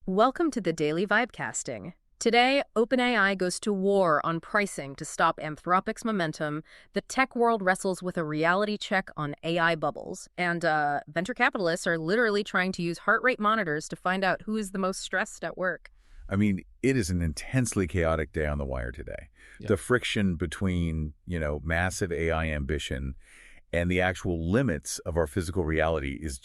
Welcome to the Daily Vibecasting. Today, OpenAI goes to war on pricing to stop Anthropic's momentum, the tech world wrestles with a reality check on AI bubbles, and venture capitalists are literally trying to use heart rate monitors to find out who is the most stressed at work. I mean, it is an intensely chaotic day on the wire today. Yep. The friction between, massive AI ambition and the actual limits of our physical reality is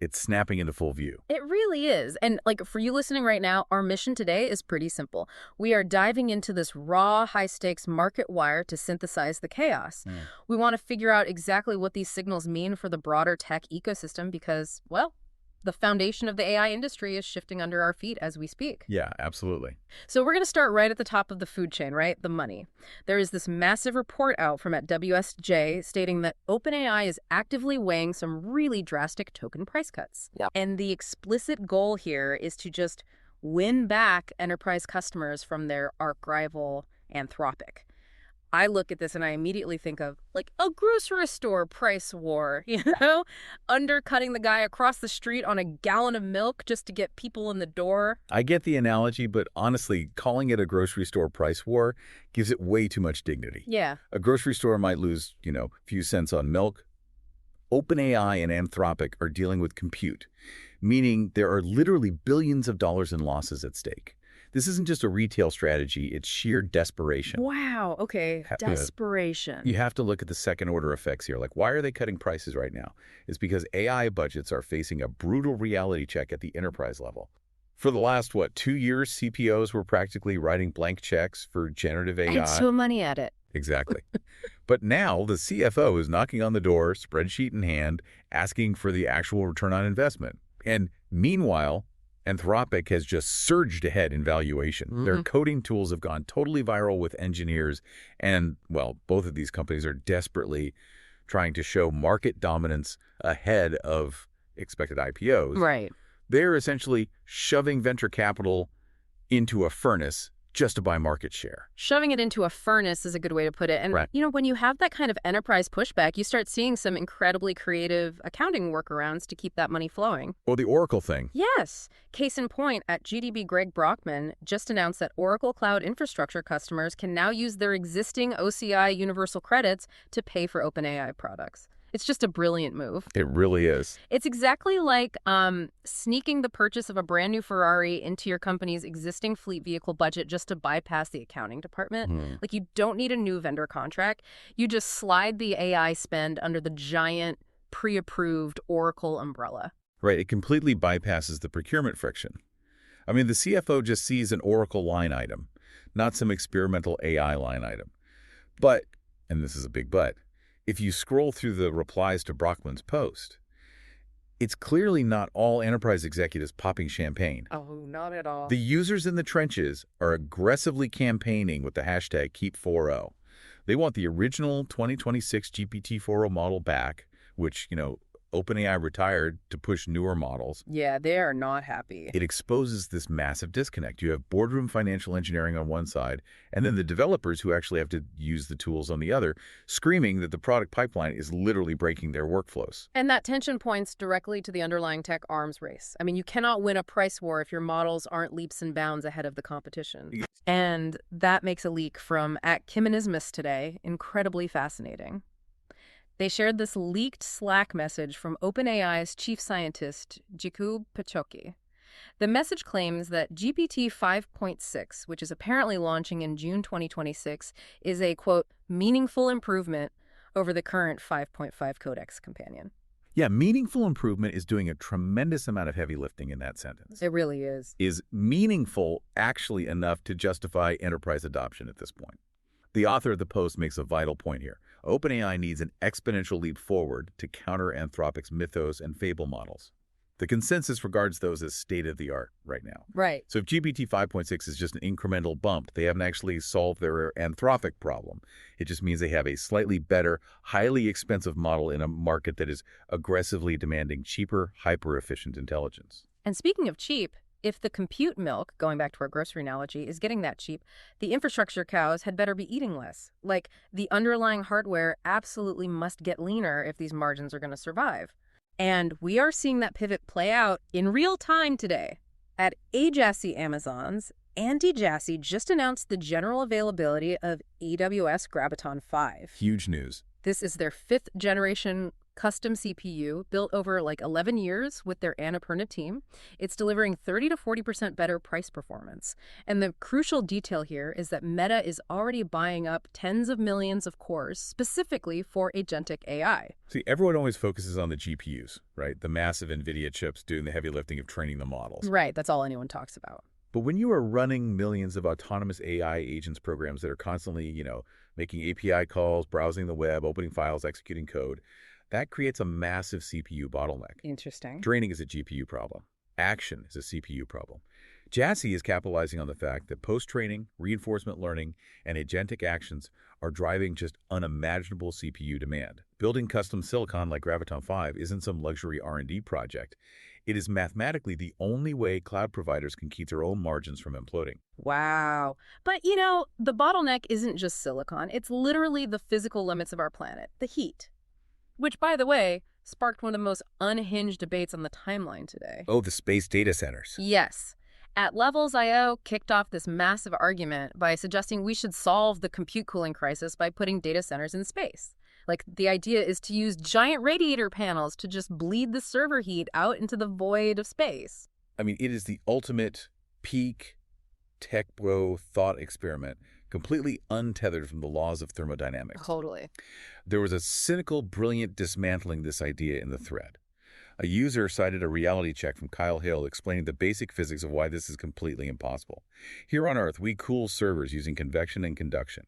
it's snapping into full view. It really is. And for you listening right now, our mission today is pretty simple. We are diving into this raw, high-stakes market wire to synthesize the chaos. We want to figure out exactly what these signals mean for the broader tech ecosystem because, well, the foundation of the AI industry is shifting under our feet as we speak. Yeah, absolutely. So we're going to start right at the top of the food chain, right? The money. There is this massive report out from at WSJ stating that OpenAI is actively weighing some really drastic token price cuts. Yep. And the explicit goal here is to just win back enterprise customers from their arch-rival Anthropic. I look at this and I immediately think of a grocery store price war, undercutting the guy across the street on a gallon of milk just to get people in the door. I get the analogy, but honestly, calling it a grocery store price war gives it way too much dignity. Yeah. A grocery store might lose, a few cents on milk. OpenAI and Anthropic are dealing with compute, meaning there are literally billions of dollars in losses at stake. This isn't just a retail strategy, it's sheer desperation. Wow, okay, desperation. You have to look at the second-order effects here. Why are they cutting prices right now? It's because AI budgets are facing a brutal reality check at the enterprise level. For the last, 2 years, CPOs were practically writing blank checks for generative AI. And threw money at it. Exactly. But now the CFO is knocking on the door, spreadsheet in hand, asking for the actual return on investment. And meanwhile, Anthropic has just surged ahead in valuation. Their coding tools have gone totally viral with engineers, and, both of these companies are desperately trying to show market dominance ahead of expected IPOs. Right. They're essentially shoving venture capital into a furnace just to buy market share. Shoving it into a furnace is a good way to put it. And, Right. When you have that kind of enterprise pushback, you start seeing some incredibly creative accounting workarounds to keep that money flowing. Or the Oracle thing. Yes. Case in point, at GDB, Greg Brockman just announced that Oracle Cloud Infrastructure customers can now use their existing OCI universal credits to pay for OpenAI products. It's just a brilliant move. It really is. It's exactly like sneaking the purchase of a brand new Ferrari into your company's existing fleet vehicle budget just to bypass the accounting department. You don't need a new vendor contract. You just slide the AI spend under the giant pre-approved Oracle umbrella. Right. It completely bypasses the procurement friction. I mean, the CFO just sees an Oracle line item, not some experimental AI line item. But, and this is a big but, if you scroll through the replies to Brockman's post, it's clearly not all enterprise executives popping champagne. Oh, not at all. The users in the trenches are aggressively campaigning with the hashtag Keep40. They want the original 2026 GPT-4o model back, which, OpenAI retired to push newer models. Yeah, they are not happy. It exposes this massive disconnect. You have boardroom financial engineering on one side, and then the developers who actually have to use the tools on the other, screaming that the product pipeline is literally breaking their workflows. And that tension points directly to the underlying tech arms race. I mean, you cannot win a price war if your models aren't leaps and bounds ahead of the competition. And that makes a leak from @Kimenismus today incredibly fascinating. They shared this leaked Slack message from OpenAI's chief scientist, Jakub Pachoki. The message claims that GPT 5.6, which is apparently launching in June 2026, is a, quote, meaningful improvement over the current 5.5 Codex companion. Yeah, meaningful improvement is doing a tremendous amount of heavy lifting in that sentence. It really is. Is meaningful actually enough to justify enterprise adoption at this point? The author of the post makes a vital point here. OpenAI needs an exponential leap forward to counter Anthropic's Mythos and Fable models. The consensus regards those as state-of-the-art right now. Right. So if GPT 5.6 is just an incremental bump, they haven't actually solved their Anthropic problem. It just means they have a slightly better, highly expensive model in a market that is aggressively demanding cheaper, hyper-efficient intelligence. And speaking of cheap, if the compute milk, going back to our grocery analogy, is getting that cheap, the infrastructure cows had better be eating less. The underlying hardware absolutely must get leaner if these margins are going to survive. And we are seeing that pivot play out in real time today. At AJASI Amazon's, Andy Jassy just announced the general availability of AWS Graviton 5. Huge news. This is their 5th generation custom CPU built over like 11 years with their Annapurna team. It's delivering 30 to 40% better price performance. And the crucial detail here is that Meta is already buying up tens of millions of cores specifically for agentic AI. See, everyone always focuses on the GPUs, right? The massive NVIDIA chips doing the heavy lifting of training the models. Right, that's all anyone talks about. But when you are running millions of autonomous AI agents programs that are constantly, making API calls, browsing the web, opening files, executing code, that creates a massive CPU bottleneck. Interesting. Training is a GPU problem. Action is a CPU problem. Jassy is capitalizing on the fact that post-training, reinforcement learning, and agentic actions are driving just unimaginable CPU demand. Building custom silicon like Graviton 5 isn't some luxury R&D project. It is mathematically the only way cloud providers can keep their own margins from imploding. Wow. But, the bottleneck isn't just silicon. It's literally the physical limits of our planet, the heat. Which, by the way, sparked one of the most unhinged debates on the timeline today. Oh, the space data centers. Yes. At Levels.io kicked off this massive argument by suggesting we should solve the compute cooling crisis by putting data centers in space. Like, the idea is to use giant radiator panels to just bleed the server heat out into the void of space. I mean, it is the ultimate peak tech bro thought experiment, completely untethered from the laws of thermodynamics. Totally. There was a cynical, brilliant dismantling this idea in the thread. A user cited a reality check from Kyle Hill explaining the basic physics of why this is completely impossible. Here on Earth, we cool servers using convection and conduction.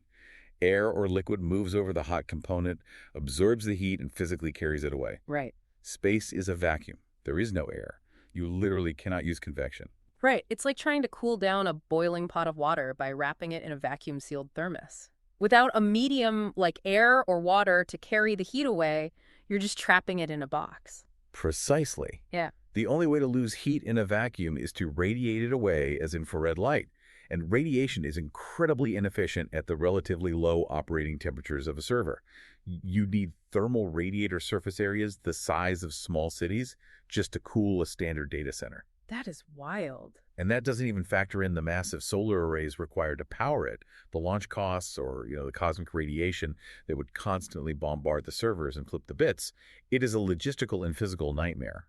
Air or liquid moves over the hot component, absorbs the heat, and physically carries it away. Right. Space is a vacuum. There is no air. You literally cannot use convection. Right. It's like trying to cool down a boiling pot of water by wrapping it in a vacuum-sealed thermos. Without a medium like air or water to carry the heat away, you're just trapping it in a box. Precisely. Yeah. The only way to lose heat in a vacuum is to radiate it away as infrared light. And radiation is incredibly inefficient at the relatively low operating temperatures of a server. You need thermal radiator surface areas the size of small cities just to cool a standard data center. That is wild. And that doesn't even factor in the massive solar arrays required to power it, the launch costs or, the cosmic radiation that would constantly bombard the servers and flip the bits. It is a logistical and physical nightmare.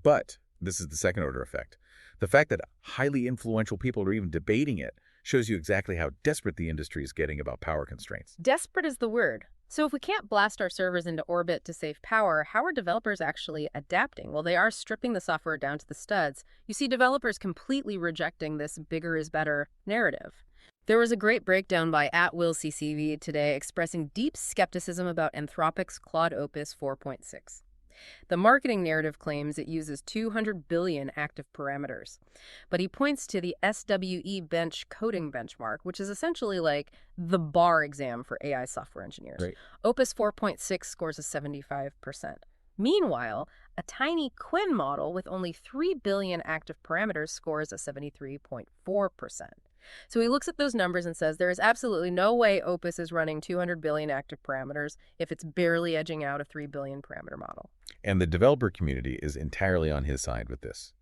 But this is the second order effect. The fact that highly influential people are even debating it shows you exactly how desperate the industry is getting about power constraints. Desperate is the word. So if we can't blast our servers into orbit to save power, how are developers actually adapting? Well, they are stripping the software down to the studs. You see developers completely rejecting this bigger is better narrative. There was a great breakdown by @WillCCV today expressing deep skepticism about Anthropic's Claude Opus 4.6. The marketing narrative claims it uses 200 billion active parameters, but he points to the SWE bench coding benchmark, which is essentially like the bar exam for AI software engineers. Right. Opus 4.6 scores a 75%. Meanwhile, a tiny Quinn model with only 3 billion active parameters scores a 73.4%. So he looks at those numbers and says there is absolutely no way Opus is running 200 billion active parameters if it's barely edging out a 3 billion parameter model. And the developer community is entirely on his side with this.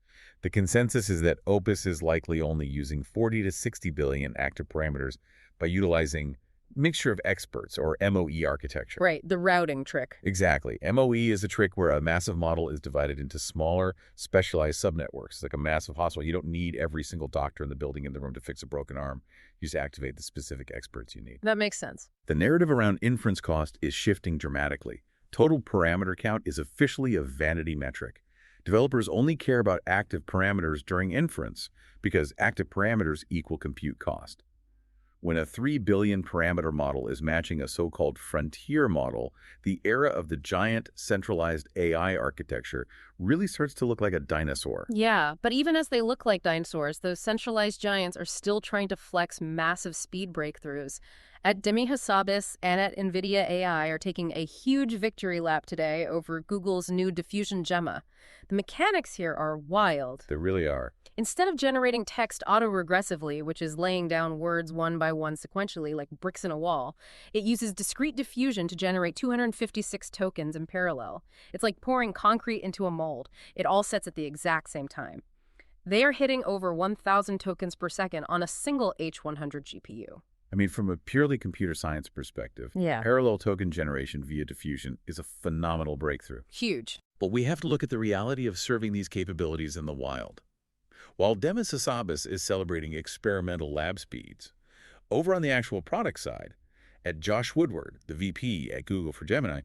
The consensus is that Opus is likely only using 40 to 60 billion active parameters by utilizing mixture of experts or MOE architecture. Right, the routing trick. Exactly. MOE is a trick where a massive model is divided into smaller, specialized subnetworks. It's like a massive hospital. You don't need every single doctor in the building in the room to fix a broken arm. You just activate the specific experts you need. That makes sense. The narrative around inference cost is shifting dramatically. Total parameter count is officially a vanity metric. Developers only care about active parameters during inference because active parameters equal compute cost. When a 3 billion parameter model is matching a so-called frontier model, the era of the giant centralized AI architecture really starts to look like a dinosaur. Yeah, but even as they look like dinosaurs, those centralized giants are still trying to flex massive speed breakthroughs. At Demi Hassabis and at NVIDIA AI are taking a huge victory lap today over Google's new DiffusionGemma. The mechanics here are wild. They really are. Instead of generating text autoregressively, which is laying down words one by one sequentially like bricks in a wall, it uses discrete diffusion to generate 256 tokens in parallel. It's like pouring concrete into a mold. It all sets at the exact same time. They are hitting over 1,000 tokens per second on a single H100 GPU. I mean, from a purely computer science perspective, Yeah. parallel token generation via diffusion is a phenomenal breakthrough. Huge. But we have to look at the reality of serving these capabilities in the wild. While Demis Hassabis is celebrating experimental lab speeds, over on the actual product side, Josh Woodward, the VP at Google for Gemini,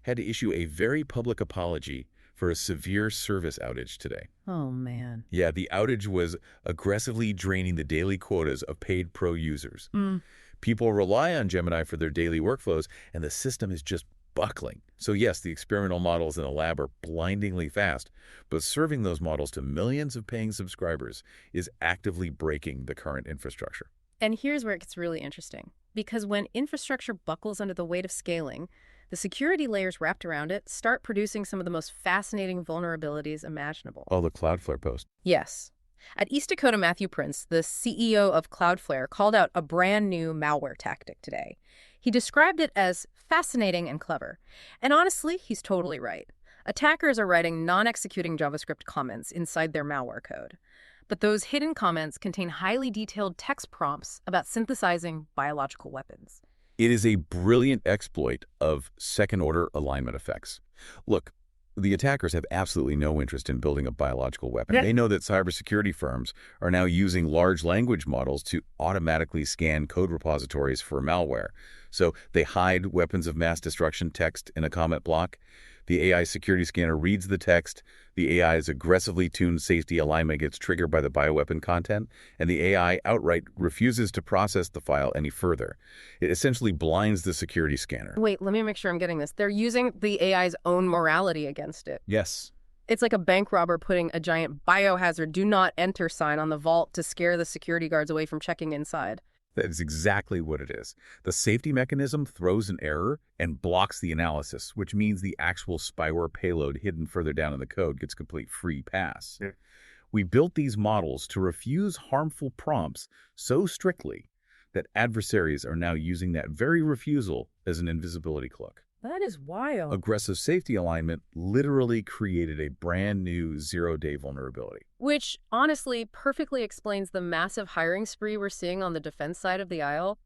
had to issue a very public apology for a severe service outage today. Oh, man. Yeah, the outage was aggressively draining the daily quotas of paid pro users. People rely on Gemini for their daily workflows, and the system is just buckling. So yes, the experimental models in the lab are blindingly fast, but serving those models to millions of paying subscribers is actively breaking the current infrastructure. And here's where it gets really interesting. Because when infrastructure buckles under the weight of scaling, the security layers wrapped around it start producing some of the most fascinating vulnerabilities imaginable. Oh, the Cloudflare post. Yes. At East Dakota, Matthew Prince, the CEO of Cloudflare, called out a brand new malware tactic today. He described it as fascinating and clever. And honestly, he's totally right. Attackers are writing non-executing JavaScript comments inside their malware code. But those hidden comments contain highly detailed text prompts about synthesizing biological weapons. It is a brilliant exploit of second-order alignment effects. Look, the attackers have absolutely no interest in building a biological weapon. They know that cybersecurity firms are now using large language models to automatically scan code repositories for malware. So they hide weapons of mass destruction text in a comment block. The AI security scanner reads the text. The AI's aggressively tuned safety alignment gets triggered by the bioweapon content, and the AI outright refuses to process the file any further. It essentially blinds the security scanner. Wait, let me make sure I'm getting this. They're using the AI's own morality against it. Yes. It's like a bank robber putting a giant biohazard do not enter sign on the vault to scare the security guards away from checking inside. That is exactly what it is. The safety mechanism throws an error and blocks the analysis, which means the actual spyware payload hidden further down in the code gets complete free pass. Yeah. We built these models to refuse harmful prompts so strictly that adversaries are now using that very refusal as an invisibility cloak. That is wild. Aggressive safety alignment literally created a brand new zero-day vulnerability. Which, honestly, perfectly explains the massive hiring spree we're seeing on the defense side of the aisle.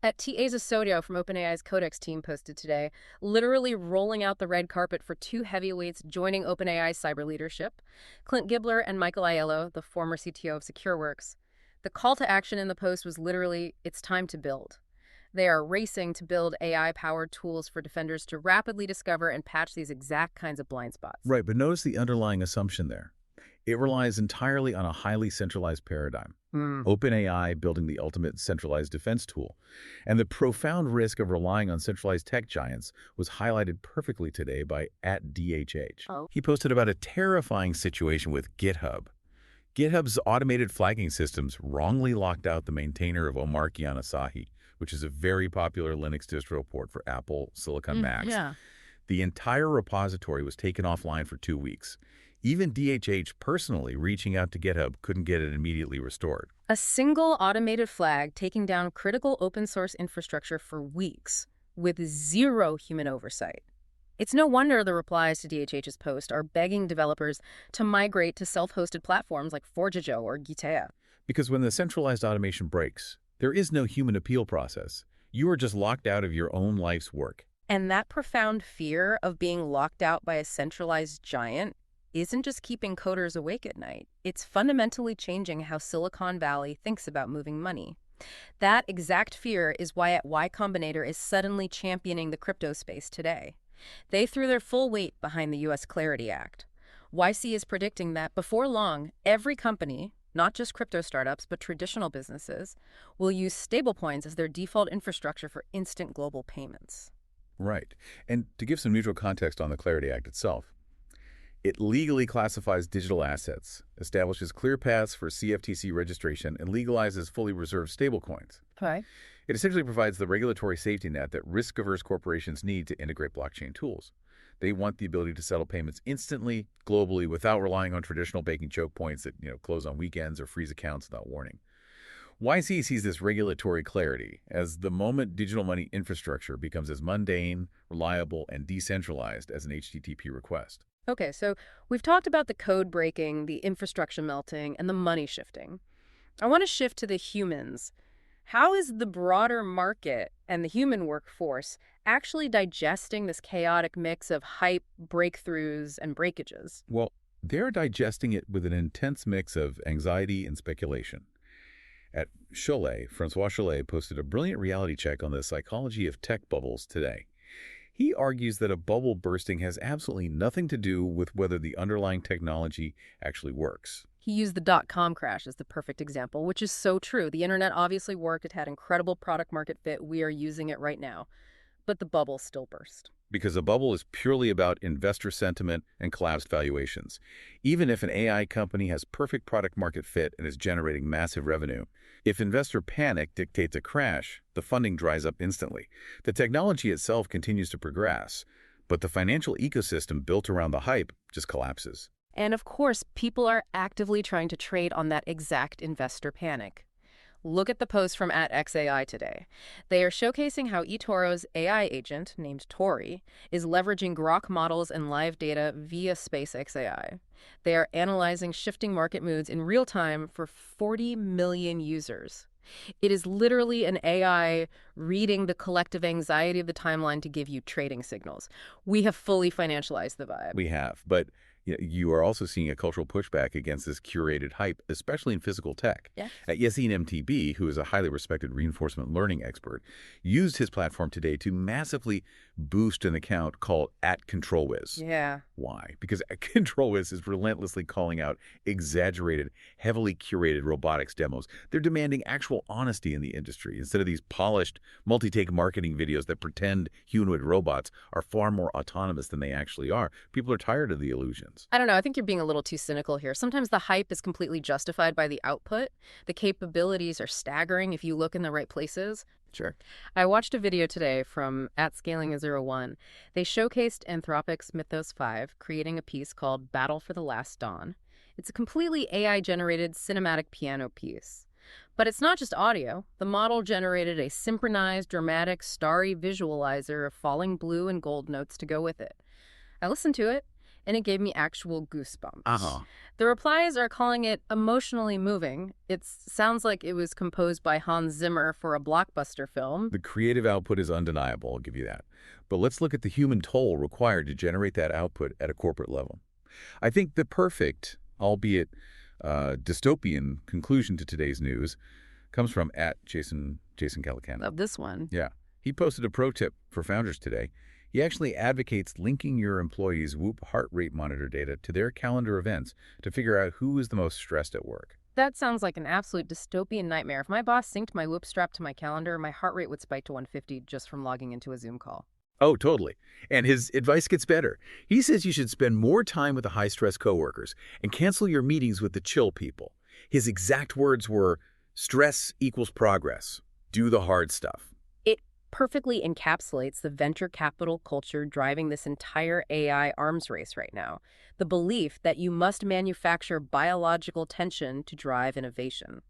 At T.A. Zasodio from OpenAI's Codex team posted today, literally rolling out the red carpet for two heavyweights joining OpenAI's cyber leadership, Clint Gibler and Michael Aiello, the former CTO of SecureWorks. The call to action in the post was literally, it's time to build. They are racing to build AI-powered tools for defenders to rapidly discover and patch these exact kinds of blind spots. Right, but notice the underlying assumption there. It relies entirely on a highly centralized paradigm. OpenAI building the ultimate centralized defense tool. And the profound risk of relying on centralized tech giants was highlighted perfectly today by @DHH. He posted about a terrifying situation with GitHub. GitHub's automated flagging systems wrongly locked out the maintainer of Omarkian Asahi, which is a very popular Linux distro port for Apple Silicon Macs. Yeah. The entire repository was taken offline for 2 weeks. Even DHH personally reaching out to GitHub couldn't get it immediately restored. A single automated flag taking down critical open source infrastructure for weeks with zero human oversight. It's no wonder the replies to DHH's post are begging developers to migrate to self-hosted platforms like Forgejo or Gitea. Because when the centralized automation breaks, there is no human appeal process. You are just locked out of your own life's work. And that profound fear of being locked out by a centralized giant isn't just keeping coders awake at night. It's fundamentally changing how Silicon Valley thinks about moving money. That exact fear is why at Y Combinator is suddenly championing the crypto space today. They threw their full weight behind the U.S. Clarity Act. YC is predicting that before long, every company, not just crypto startups, but traditional businesses, will use stablecoins as their default infrastructure for instant global payments. Right. And to give some neutral context on the Clarity Act itself, it legally classifies digital assets, establishes clear paths for CFTC registration, and legalizes fully reserved stablecoins. Okay. It essentially provides the regulatory safety net that risk-averse corporations need to integrate blockchain tools. They want the ability to settle payments instantly, globally, without relying on traditional banking choke points that close on weekends or freeze accounts without warning. YC sees this regulatory clarity as the moment digital money infrastructure becomes as mundane, reliable, and decentralized as an HTTP request. Okay, so we've talked about the code breaking, the infrastructure melting, and the money shifting. I want to shift to the humans. How is the broader market and the human workforce actually digesting this chaotic mix of hype, breakthroughs, and breakages? Well, they're digesting it with an intense mix of anxiety and speculation. At Francois Cholet posted a brilliant reality check on the psychology of tech bubbles today. He argues that a bubble bursting has absolutely nothing to do with whether the underlying technology actually works. He used the dot-com crash as the perfect example, which is so true. The internet obviously worked. It had incredible product market fit. We are using it right now. But the bubble still burst. Because a bubble is purely about investor sentiment and collapsed valuations. Even if an AI company has perfect product market fit and is generating massive revenue, if investor panic dictates a crash, the funding dries up instantly. The technology itself continues to progress, but the financial ecosystem built around the hype just collapses. And of course, people are actively trying to trade on that exact investor panic. Look at the post from @XAI today. They are showcasing how eToro's AI agent, named Tori, is leveraging Grok models and live data via SpaceXAI. They are analyzing shifting market moods in real time for 40 million users. It is literally an AI reading the collective anxiety of the timeline to give you trading signals. We have fully financialized the vibe. We have, but you are also seeing a cultural pushback against this curated hype, especially in physical tech. Yes. Yassine MTB, who is a highly respected reinforcement learning expert, used his platform today to massively boost an account called @ControlWiz. Yeah. Why? Because @ControlWiz is relentlessly calling out exaggerated, heavily curated robotics demos. They're demanding actual honesty in the industry instead of these polished, multi-take marketing videos that pretend humanoid robots are far more autonomous than they actually are. People are tired of the illusions. I don't know. I think you're being a little too cynical here. Sometimes the hype is completely justified by the output. The capabilities are staggering if you look in the right places. Sure. I watched a video today from @Scaling01. They showcased Anthropic's Mythos 5, creating a piece called Battle for the Last Dawn. It's a completely AI-generated cinematic piano piece. But it's not just audio. The model generated a synchronized, dramatic, starry visualizer of falling blue and gold notes to go with it. I listened to it, and it gave me actual goosebumps. The replies are calling it emotionally moving. It sounds like it was composed by Hans Zimmer for a blockbuster film. The creative output is undeniable, I'll give you that. But let's look at the human toll required to generate that output at a corporate level. I think the perfect, albeit dystopian, conclusion to today's news comes from @Jason Calacanis. Love this one. Yeah. He posted a pro tip for founders today. He actually advocates linking your employees' Whoop heart rate monitor data to their calendar events to figure out who is the most stressed at work. That sounds like an absolute dystopian nightmare. If my boss synced my Whoop strap to my calendar, my heart rate would spike to 150 just from logging into a Zoom call. Oh, totally. And his advice gets better. He says you should spend more time with the high-stress coworkers and cancel your meetings with the chill people. His exact words were, stress equals progress. Do the hard stuff. Perfectly encapsulates the venture capital culture driving this entire AI arms race right now. The belief that you must manufacture biological tension to drive innovation.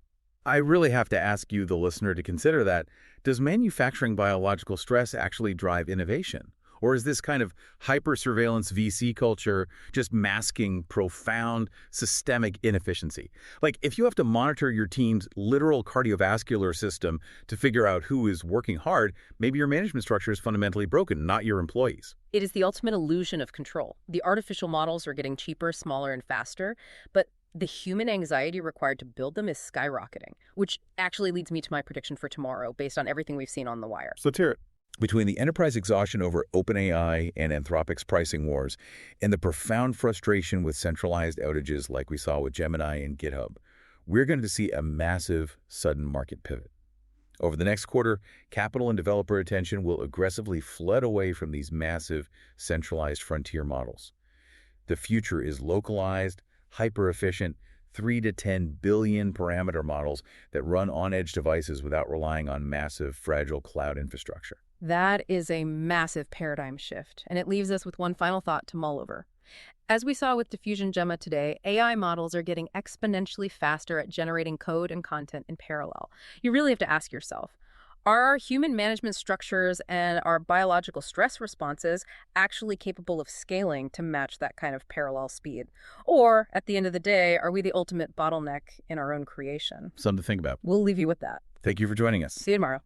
I really have to ask you, the listener, to consider that. Does manufacturing biological stress actually drive innovation? Or is this kind of hyper-surveillance VC culture just masking profound systemic inefficiency? Like, if you have to monitor your team's literal cardiovascular system to figure out who is working hard, maybe your management structure is fundamentally broken, not your employees. It is the ultimate illusion of control. The artificial models are getting cheaper, smaller, and faster, but the human anxiety required to build them is skyrocketing, which actually leads me to my prediction for tomorrow based on everything we've seen on the wire. So let's hear it. Between the enterprise exhaustion over OpenAI and Anthropic's pricing wars and the profound frustration with centralized outages like we saw with Gemini and GitHub, we're going to see a massive, sudden market pivot. Over the next quarter, capital and developer attention will aggressively flood away from these massive, centralized frontier models. The future is localized, hyper-efficient, 3 to 10 billion parameter models that run on-edge devices without relying on massive, fragile cloud infrastructure. That is a massive paradigm shift, and it leaves us with one final thought to mull over. As we saw with DiffusionGemma today, AI models are getting exponentially faster at generating code and content in parallel. You really have to ask yourself, Are our human management structures and our biological stress responses actually capable of scaling to match that kind of parallel speed? Or, at the end of the day, are we the ultimate bottleneck in our own creation? Something to think about. We'll leave you with that. Thank you for joining us. See you tomorrow.